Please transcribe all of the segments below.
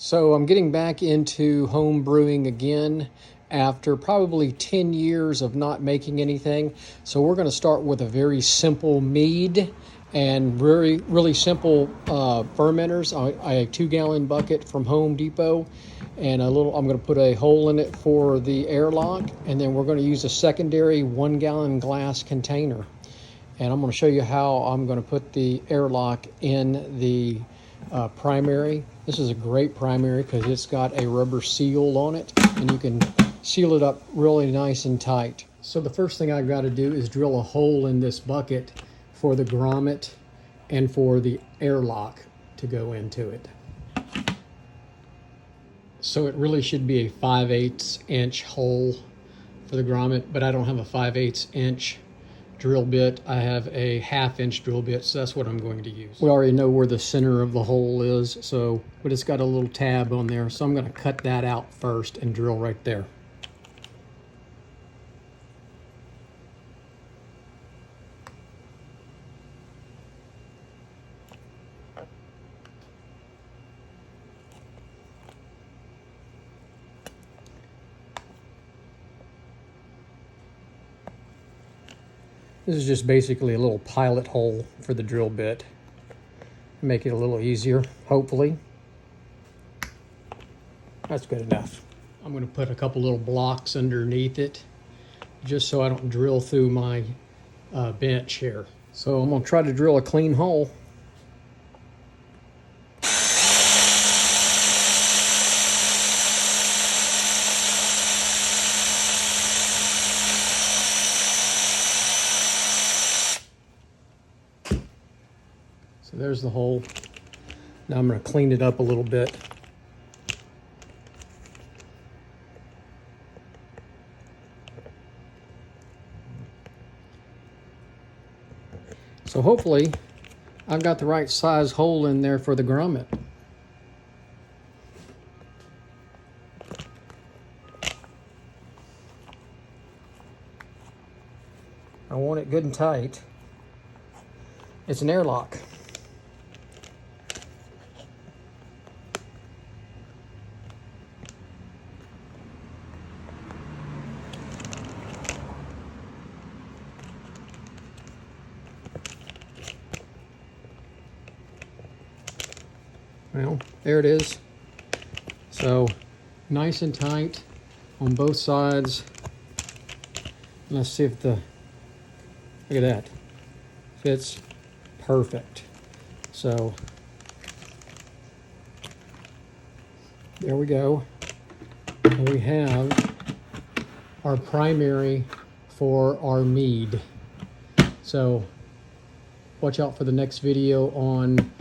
So I'm getting back into home brewing again after probably 10 years of not making anything. So we're going to start with a very simple mead and really simple fermenters. I have a 2-gallon bucket from Home Depot and I'm going to put a hole in it for the airlock, and then we're going to use a secondary 1-gallon glass container. And I'm going to show you how I'm going to put the airlock in the primary. This is a great primary because it's got a rubber seal on it and you can seal it up really nice and tight. So the first thing I've got to do is drill a hole in this bucket for the grommet and for the airlock to go into it. So it really should be a 5/8 inch hole for the grommet, but I don't have a 5/8 inch drill bit. I have a 1/2 inch drill bit, so that's what I'm going to use. We already know where the center of the hole is, but it's got a little tab on there, so I'm going to cut that out first and drill right there. This is just basically a little pilot hole for the drill bit. Make it a little easier, hopefully. That's good enough. I'm going to put a couple little blocks underneath it, just so I don't drill through my bench here. So I'm going to try to drill a clean hole. So there's the hole. Now I'm going to clean it up a little bit. So hopefully I've got the right size hole in there for the grommet. I want it good and tight. It's an airlock. Well, there it is. So nice and tight on both sides. Let's see if look at that, fits perfect. So there we go. And we have our primary for our mead. So watch out for the next video on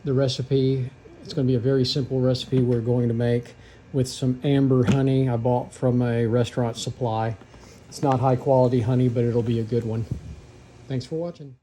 the recipe. It's going to be a very simple recipe we're going to make with some amber honey I bought from a restaurant supply. It's not high quality honey, but it'll be a good one. Thanks for watching.